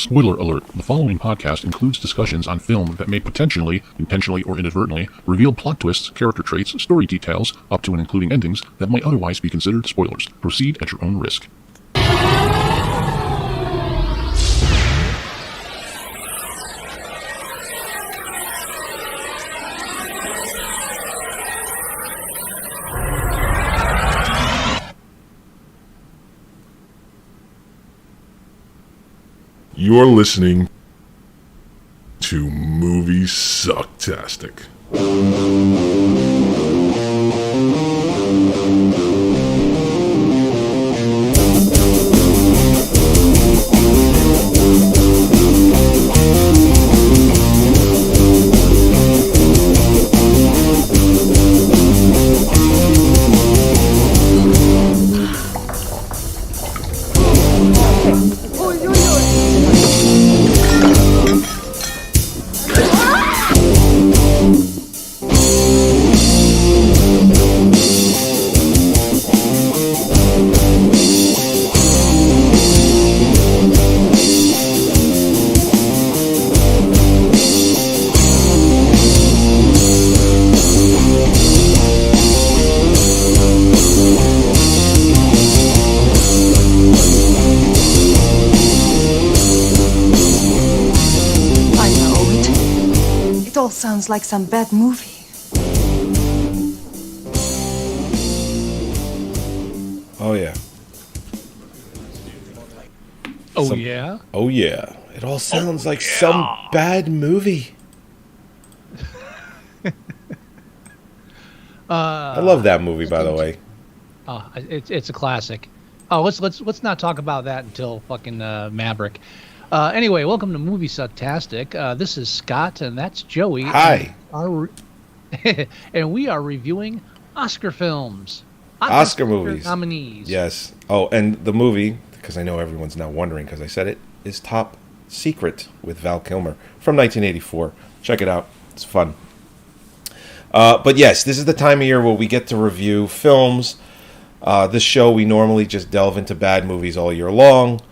Spoiler alert, the following podcast includes discussions on film that may potentially, intentionally or inadvertently, reveal plot twists, character traits, story details, up to and including endings, that might otherwise be considered spoilers. Proceed at your own risk. You're listening to Moviesucktastic. Sounds like some bad movie. Oh, yeah. Yeah? Oh, yeah. It all sounds like some bad movie. I love that movie, by the way. It's a classic. Oh, let's not talk about that until fucking Maverick. Anyway, welcome to Moviesucktastic. This is Scott, and that's Joey. Hi. And we are reviewing Oscar films. Oscar movies. Nominees. Yes. Oh, and the movie, because I know everyone's now wondering because I said it, is Top Secret with Val Kilmer from 1984. Check it out. It's fun. But yes, this is the time of year where we get to review films. This show, we normally just delve into bad movies all year long.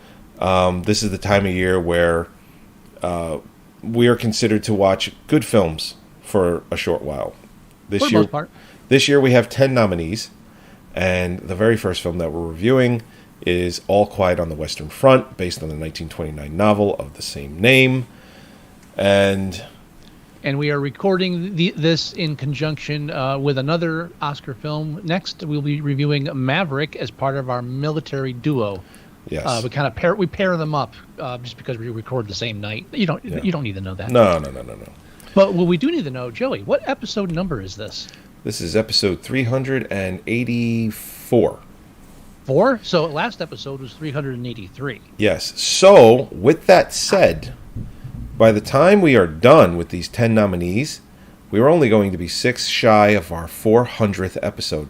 This is the time of year where we are considered to watch good films for a short while. For the most part. This year we have 10 nominees, and the very first film that we're reviewing is All Quiet on the Western Front, based on the 1929 novel of the same name. And we are recording this in conjunction with another Oscar film. Next, we'll be reviewing Maverick as part of our military duo. Yes. We kind of pair them up just because we record the same night. You don't need to know that. No. But what we do need to know, Joey, what episode number is this? This is episode 384. 4? So last episode was 383. Yes. So with that said, by the time we are done with these 10 nominees, we are only going to be 6 shy of our 400th episode.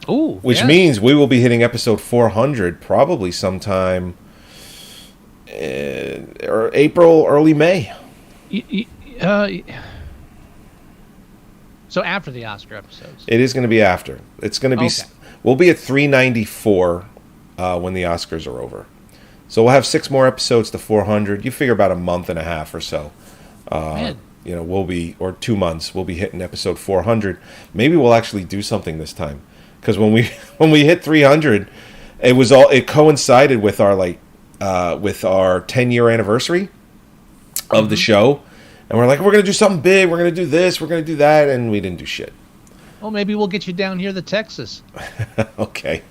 Ooh, which means we will be hitting episode 400 probably sometime or April, early May. So after the Oscar episodes. It is going to be after. It's going to be. Okay. We'll be at 394 when the Oscars are over. So we'll have 6 more episodes to 400. You figure about a month and a half or so. We'll be, or 2 months. We'll be hitting episode 400. Maybe we'll actually do something this time. Because when we hit 300, it coincided with our 10-year anniversary of the show, and we're like, we're gonna do something big, we're gonna do this, we're gonna do that, and we didn't do shit. Well, maybe we'll get you down here to Texas. Okay.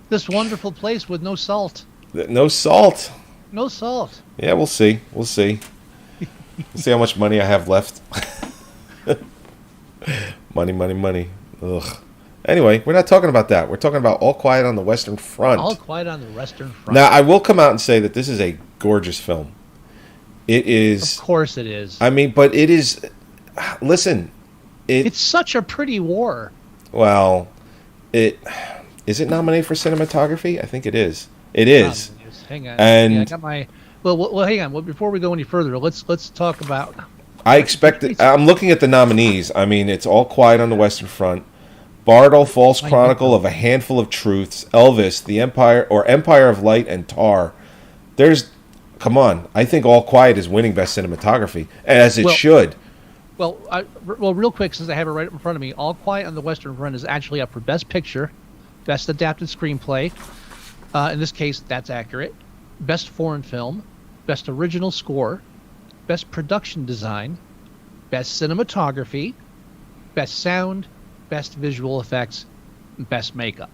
This wonderful place with no salt. No salt. No salt. Yeah, we'll see. We'll see how much money I have left. Money. Ugh. Anyway, we're not talking about that. We're talking about All Quiet on the Western Front. All Quiet on the Western Front. Now, I will come out and say that this is a gorgeous film. It is. Of course it is. I mean, but it is. Listen. It's such a pretty war. Well, is it nominated for cinematography? I think it is. It is. Hang on. And yeah, I got my. Well, hang on. Well, before we go any further, let's talk about. I expect it. I'm looking at the nominees. I mean, it's All Quiet on the Western Front, Bartle, False Chronicle of a Handful of Truths, Elvis, The Empire, or Empire of Light, and Tar. There's come on. I think All Quiet is winning Best Cinematography, as it should. Well, real quick, since I have it right in front of me, All Quiet on the Western Front is actually up for Best Picture, Best Adapted Screenplay. In this case, that's accurate. Best Foreign Film, Best Original Score, Best Production Design, Best Cinematography, Best Sound, Best Visual Effects, and Best Makeup.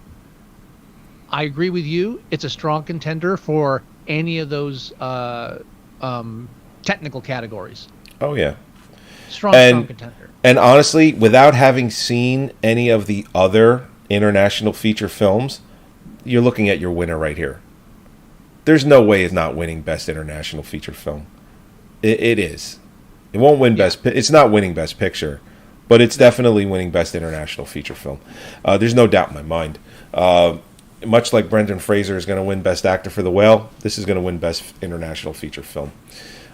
I agree with you. It's a strong contender for any of those technical categories. Oh, yeah. Strong contender. And honestly, without having seen any of the other international feature films, you're looking at your winner right here. There's no way it's not winning Best International Feature Film. It is. It won't win It's not winning Best Picture, but it's definitely winning Best International Feature Film. There's no doubt in my mind. Much like Brendan Fraser is going to win Best Actor for The Whale, this is going to win Best International Feature Film.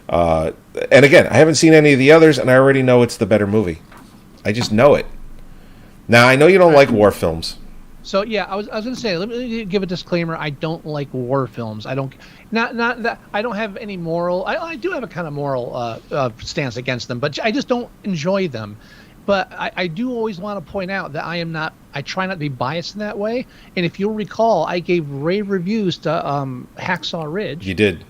And again, I haven't seen any of the others, and I already know it's the better movie. I just know it. Now, I know you don't like war films. So yeah, I was going to say, let me give a disclaimer. I don't like war films. I don't not that I don't have any moral. I do have a kind of moral stance against them, but I just don't enjoy them. But I do always want to point out that I try not to be biased in that way. And if you'll recall, I gave rave reviews to Hacksaw Ridge. You did.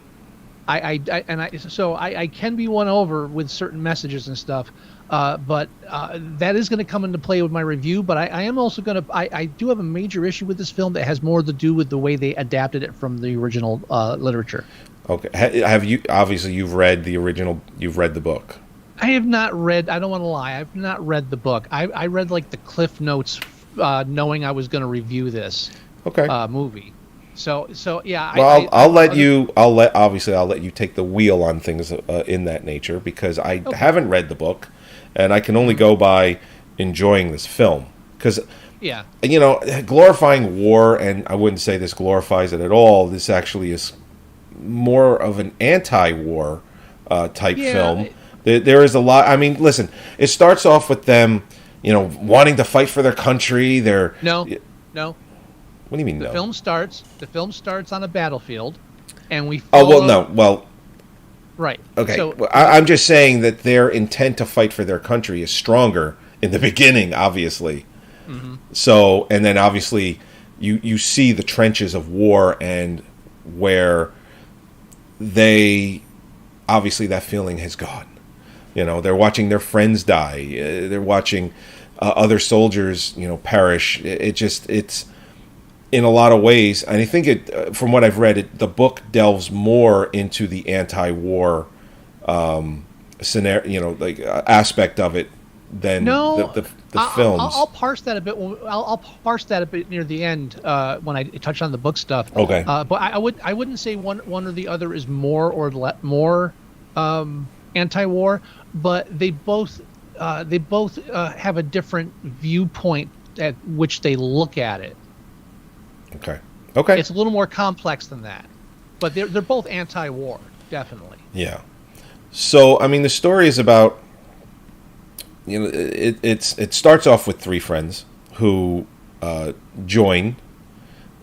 So I can be won over with certain messages and stuff. But that is going to come into play with my review. But I am also going to. I do have a major issue with this film that has more to do with the way they adapted it from the original literature. Okay. Have you? Obviously, you've read the original. You've read the book. I have not read. I don't want to lie. I've not read the book. I read like the Cliff Notes, knowing I was going to review this movie. So yeah. Well, I'll let you take the wheel on things in that nature, because I haven't read the book, and I can only go by enjoying this film. Because glorifying war, and I wouldn't say this glorifies it at all. This actually is more of an anti-war type film. There is a lot. I mean, listen. It starts off with them, wanting to fight for their country. No. What do you mean? The film starts on a battlefield, and we. Right. Okay. So, I'm just saying that their intent to fight for their country is stronger in the beginning, obviously. Mm-hmm. So, and then obviously, you see the trenches of war, and where they obviously that feeling has gone. They're watching their friends die. They're watching other soldiers, perish. It's in a lot of ways, and I think from what I've read, the book delves more into the anti-war scenario, aspect of it than the films. I'll parse that a bit. I'll parse that a bit near the end when I touch on the book stuff. Okay. But I wouldn't say one or the other is more or more anti-war, but they both have a different viewpoint at which they look at it. Okay. It's a little more complex than that, but they're both anti-war, definitely. Yeah. So I mean, the story is about it starts off with three friends who join,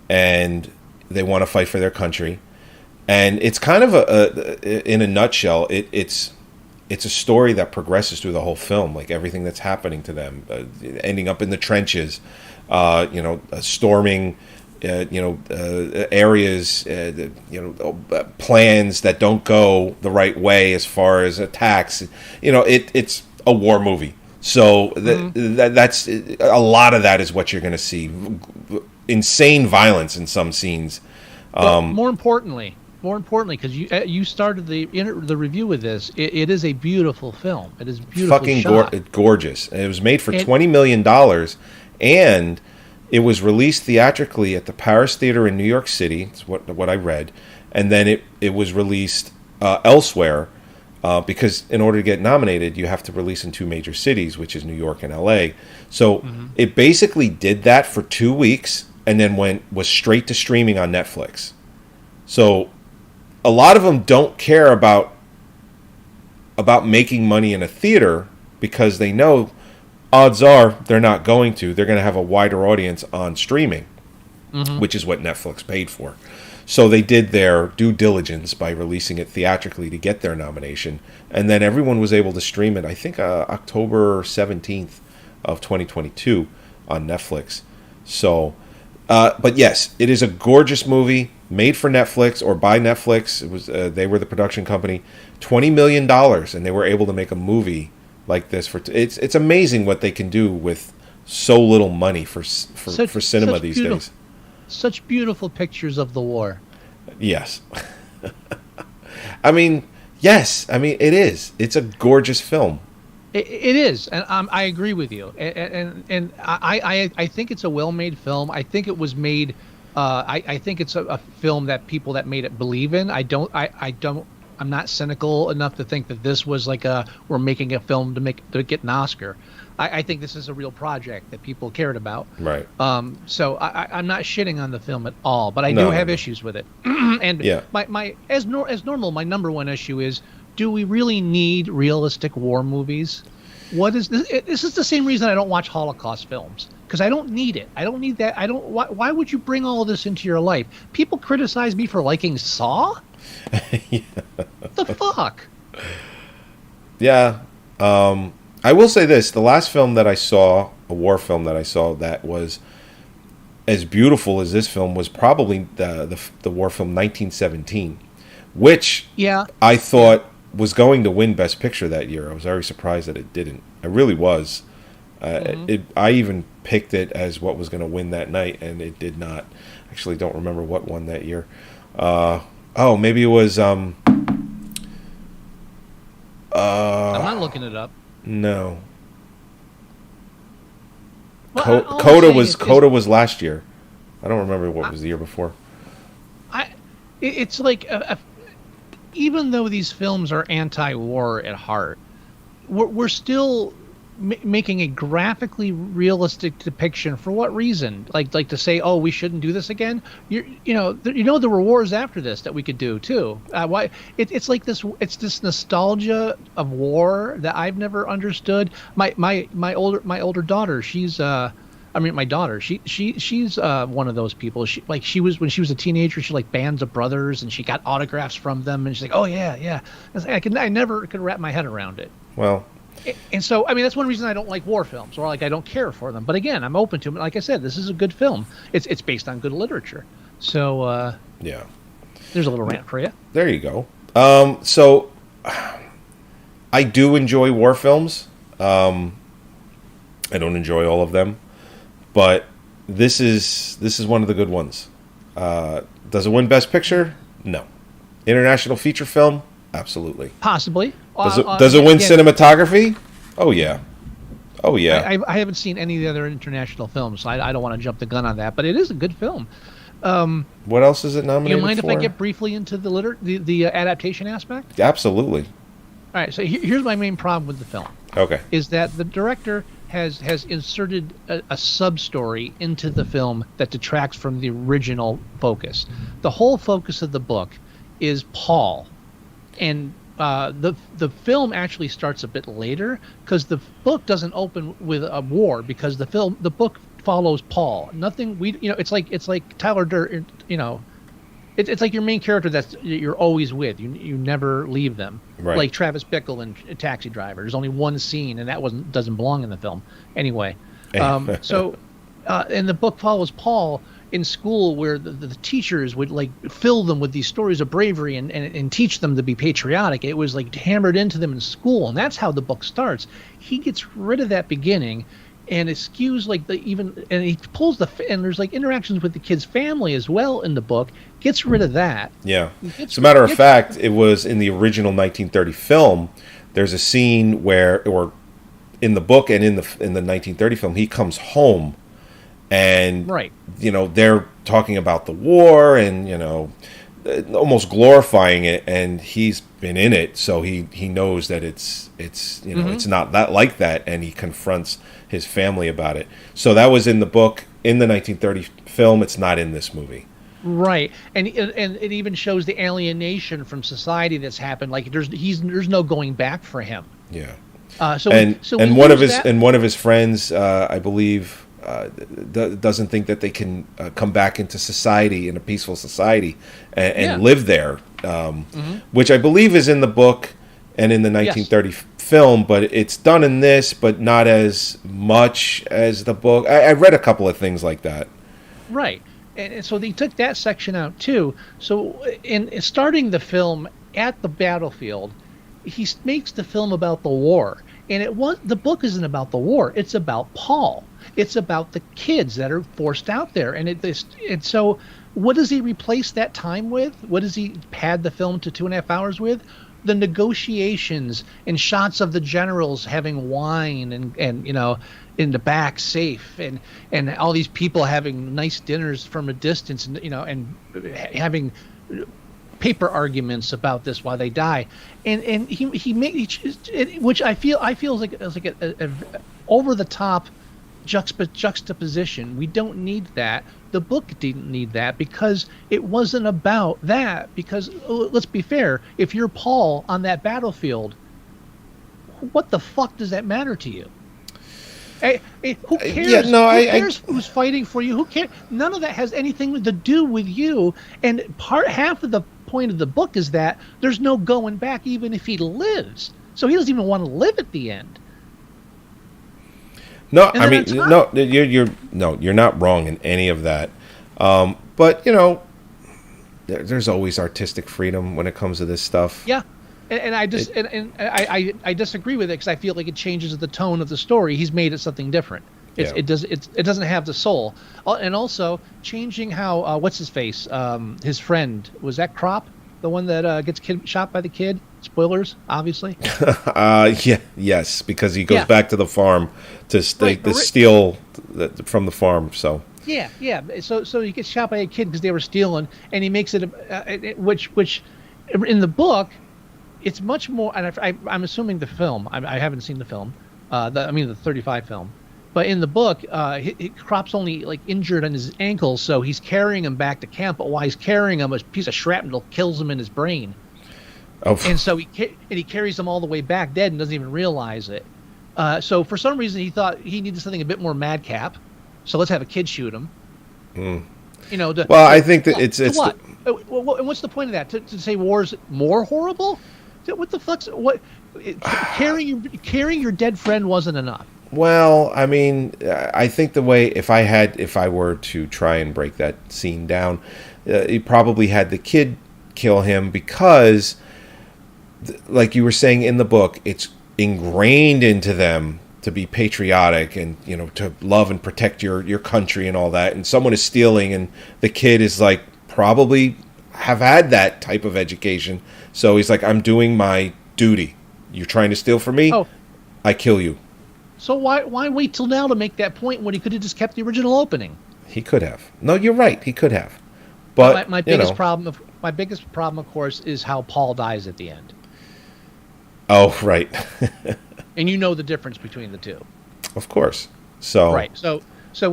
and they want to fight for their country, and it's kind of in a nutshell, it's a story that progresses through the whole film, like everything that's happening to them, ending up in the trenches, storming. Areas, plans that don't go the right way as far as attacks. It's a war movie. So that's a lot of that is what you're going to see. Insane violence in some scenes. More importantly, because you started the review with this, it is a beautiful film. It is beautifully shot. Gorgeous. And it was made for $20 million, and it was released theatrically at the Paris Theater in New York City. It's what I read. And then it was released elsewhere because in order to get nominated, you have to release in two major cities, which is New York and L.A. So it basically did that for 2 weeks and then was straight to streaming on Netflix. So a lot of them don't care about making money in a theater because they know odds are they're not going to. They're going to have a wider audience on streaming, which is what Netflix paid for. So they did their due diligence by releasing it theatrically to get their nomination, and then everyone was able to stream it. I think October 17th of 2022 on Netflix. So, but yes, it is a gorgeous movie made for Netflix or by Netflix. It was they were the production company. $20 million, and they were able to make a movie like this. It's amazing what they can do with so little money for cinema these days. Such beautiful pictures of the war. Yes. I mean, yes. I mean, it is. It's a gorgeous film. It is, and I agree with you. And I think it's a well-made film. I think it was made. I think it's a film that people that made it believe in. I'm not cynical enough to think that this was like we're making a film to get an Oscar. I think this is a real project that people cared about. Right. So I'm not shitting on the film at all, but I do have issues with it. And my as normal, my number one issue is: do we really need realistic war movies? What is this? This is the same reason I don't watch Holocaust films, because I don't need it. I don't need that. I don't. Why would you bring all of this into your life? People criticize me for liking Saw. What the fuck? Yeah. I will say this: the last film that I saw, a war film that I saw that was as beautiful as this film, was probably the war film 1917, which I thought was going to win Best Picture that year. I was very surprised that it didn't. I really was. I even picked it as what was going to win that night, and it did not. Actually, don't remember what won that year. Maybe it was. I'm not looking it up. No. Well, Coda was last year. I don't remember what was the year before. It's like even though these films are anti-war at heart, we're still making a graphically realistic depiction. For what reason? Like to say, oh, we shouldn't do this again. You know there were wars after this that we could do too. Why? It's like this. It's this nostalgia of war that I've never understood. My older daughter, my daughter, she's one of those people. She was when she was a teenager. She liked Bands of Brothers, and she got autographs from them, and she's like, oh yeah. I never could wrap my head around it. Well. And so, I mean, that's one reason I don't like war films, or like I don't care for them. But again, I'm open to them. Like I said, this is a good film. It's based on good literature. So yeah, there's a little rant for you. There you go. So I do enjoy war films. I don't enjoy all of them, but this is one of the good ones. Does it win Best Picture? No. International feature film? Absolutely. Possibly. Does it win cinematography? Oh yeah. I haven't seen any of the other international films, so I don't want to jump the gun on that. But it is a good film. What else is it nominated for? You mind if I get briefly into the adaptation aspect? Absolutely. All right. So here's my main problem with the film. Okay. Is that the director has inserted a sub-story into the film that detracts from the original focus. The whole focus of the book is Paul. And the film actually starts a bit later, because the book doesn't open with a war, because the book follows Paul. It's like Tyler Durden. It's like your main character that you're always with. You never leave them. Right. Like Travis Bickle in Taxi Driver. There's only one scene, and that doesn't belong in the film anyway. And the book follows Paul in school, where the teachers would like fill them with these stories of bravery and teach them to be patriotic. It was like hammered into them in school, and that's how the book starts. He gets rid of that beginning, and it skews and he pulls and there's like interactions with the kid's family as well in the book. Gets rid of that. Yeah. As a matter of fact, it was in the original 1930 film. There's a scene or in the book and in the 1930 film, he comes home. And, right. They're talking about the war and, almost glorifying it. And he's been in it, so he knows that it's it's not that like that. And he confronts his family about it. So that was in the book. In the 1930 film, it's not in this movie. Right. And it even shows the alienation from society that's happened. Like there's no going back for him. Yeah. One of his friends, I believe. doesn't think that they can come back into society, in a peaceful society, and live there, which I believe is in the book and in the 1930 film, but it's done in this, but not as much as the book. I read a couple of things like that. Right. And so they took that section out too. So in starting the film at the battlefield, he makes the film about the war. And the book isn't about the war. It's about Paul. It's about the kids that are forced out there. And so what does he replace that time with? What does he pad the film to 2.5 hours with? The negotiations and shots of the generals having wine and in the back safe, and all these people having nice dinners from a distance, and having paper arguments about this while they die, and he makes, which I feel is like a over the top juxtaposition. We don't need that. The book didn't need that because it wasn't about that. Because let's be fair, if you're Paul on that battlefield, what the fuck does that matter to you? Hey, who cares? Who cares who's fighting for you? Who cares? None of that has anything to do with you. And half of the point of the book is that there's no going back, even if he lives. So he doesn't even want to live at the end. No, I mean, you're not wrong in any of that. But there's always artistic freedom when it comes to this stuff. Yeah. And I disagree with it because I feel like it changes the tone of the story. He's made it something different. It doesn't have the soul. And also changing how what's his face? His friend, was that Crop, the one that gets shot by the kid? Spoilers, obviously. Yes, because he goes back to the farm to steal from the farm. So yeah. So he gets shot by a kid because they were stealing, and he makes it which in the book. It's much more, and I'm assuming the film. I haven't seen the film. The 35 film, but in the book, Crop's only like injured on his ankle, so he's carrying him back to camp. But while he's carrying him, a piece of shrapnel kills him in his brain, and so he carries him all the way back dead and doesn't even realize it. So for some reason, he thought he needed something a bit more madcap. So let's have a kid shoot him. I think that it's what? What's the point of that? To say war's more horrible? What the fuck's what? Carrying your dead friend wasn't enough. Well, I mean, I think the way if I were to try and break that scene down, he probably had the kid kill him because, like you were saying in the book, it's ingrained into them to be patriotic and to love and protect your country and all that. And someone is stealing, and the kid is like probably have had that type of education. So he's like, I'm doing my duty. You're trying to steal from me? Oh. I kill you. So why wait till now to make that point when he could have just kept the original opening? He could have. No, you're right. He could have. But my biggest problem, of course, is how Paul dies at the end. Oh, right. And you know the difference between the two. Of course. So right. So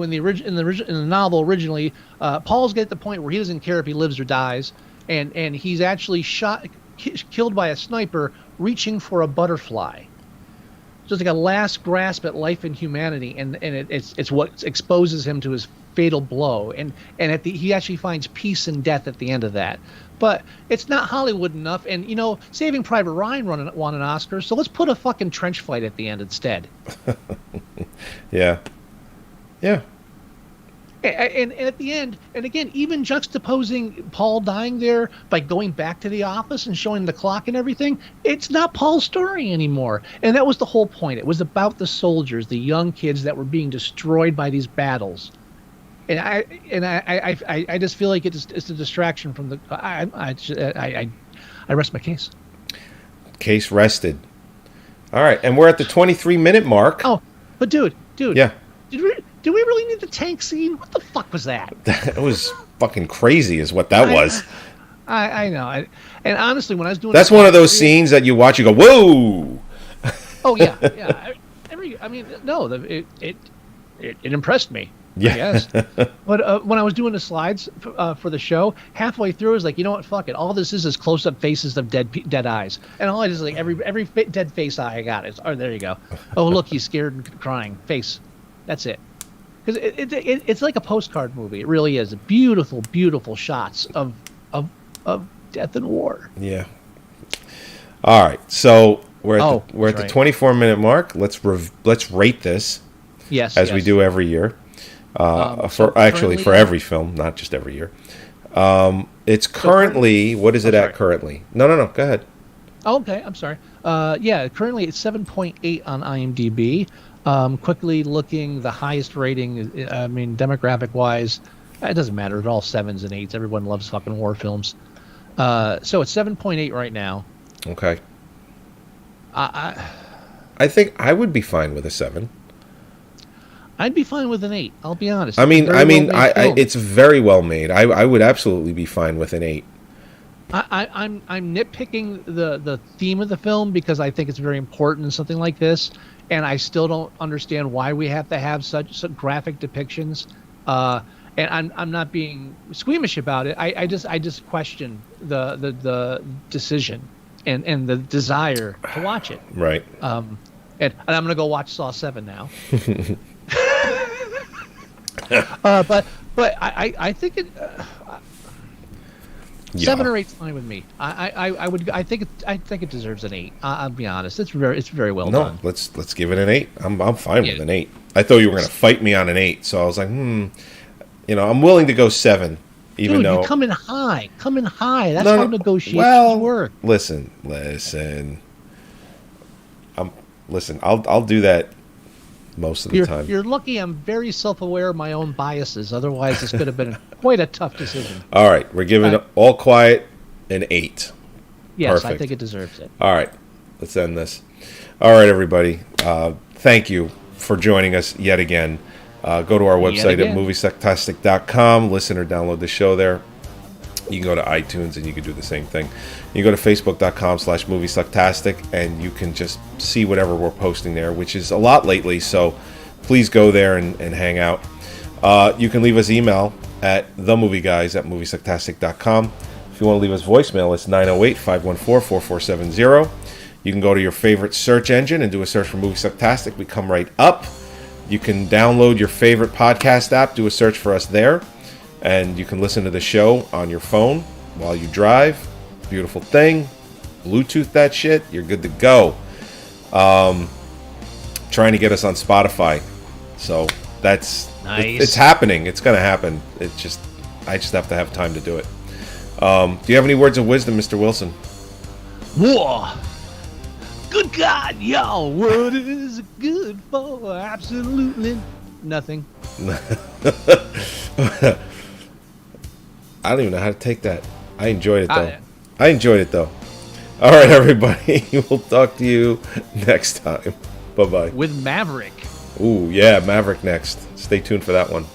in the novel originally, Paul's at the point where he doesn't care if he lives or dies, and he's actually killed by a sniper reaching for a butterfly. So it's like a last grasp at life and humanity, and it's what exposes him to his fatal blow, and he actually finds peace in death at the end of that. But it's not Hollywood enough, and Saving Private Ryan won an Oscar, so let's put a fucking trench fight at the end instead. Yeah. And at the end, and again, even juxtaposing Paul dying there by going back to the office and showing the clock and everything, it's not Paul's story anymore. And that was the whole point. It was about the soldiers, the young kids that were being destroyed by these battles. And I just feel like it's a distraction from the. I rest my case. Case rested. All right, and we're at the 23-minute mark. Oh, but dude. Yeah. Do we really need the tank scene? What the fuck was that? That was fucking crazy, is what that was. I know. And honestly, when I was doing that's one of those scenes that you watch, you go, whoa. Oh yeah. It impressed me. Yeah. Yes. But when I was doing the slides for the show, halfway through, I was like, you know what? Fuck it. All this is close-up faces of dead eyes, and all I just like every dead face eye I got is. Oh, there you go. Oh, look, he's scared and crying face. That's it. because it's like a postcard movie. It really is. Beautiful, beautiful shots of death and war. Yeah. All right. So we're at Oh, the that's 24-minute mark. Let's rate this Yes, as we yes. do every year. So For currently, every film, not just every year. It's currently what is it at currently? No. Go ahead. Oh, okay, I'm sorry. Yeah, currently it's 7.8 on IMDb. Quickly looking, the highest rating. I mean, demographic-wise, it doesn't matter. They're all 7s and 8s. Everyone loves fucking war films. So it's 7.8 right now. Okay. I think I would be fine with a 7. I'd be fine with an 8. I'll be honest. I mean, It's a very well-made film. it's very well made. I would absolutely be fine with an 8. I'm nitpicking the theme of the film because I think it's very important in something like this, and I still don't understand why we have to have such graphic depictions. And I'm not being squeamish about it. I just question the decision and the desire to watch it. Right. And I'm gonna go watch Saw 7 now. But I think it. Yeah. 7 or 8's fine with me. I think it deserves an 8. I'll be honest. It's very well No, done. let's give it an 8. I'm fine Yeah. with an 8. I thought you were going to fight me on an 8, so I was like, I'm willing to go 7, even Dude, though you come in high. That's No, how no, negotiations well, work. Listen. I'll do that most of the time. You're lucky I'm very self-aware of my own biases. Otherwise, this could have been quite a tough decision. All right, we're giving All Quiet an 8. Yes, I Perfect. think it deserves it. All right, let's end this. All right, everybody. Thank you for joining us yet again. Go to our website at again. Moviesucktastic.com. Listen or download the show there. You can go to iTunes and you can do the same thing. You can go to Facebook.com/Moviesucktastic and you can just see whatever we're posting there, which is a lot lately. So please go there and hang out. You can leave us email at themovieguys@Moviesucktastic.com. If you want to leave us voicemail, it's 908-514-4470. You can go to your favorite search engine and do a search for Moviesucktastic. We come right up. You can download your favorite podcast app, do a search for us there, and you can listen to the show on your phone while you drive. Beautiful thing. Bluetooth that shit. You're good to go. Trying to get us on Spotify. So that's Nice. it's happening. It's going to happen. I just have to have time to do it. Do you have any words of wisdom, Mr. Wilson? Whoa! Good God, y'all! What is it good for? Absolutely nothing. I don't even know how to take that. I enjoyed it, though. I enjoyed it, though. All right, everybody. We'll talk to you next time. Bye-bye. With Maverick. Ooh, yeah, Maverick next. Stay tuned for that one.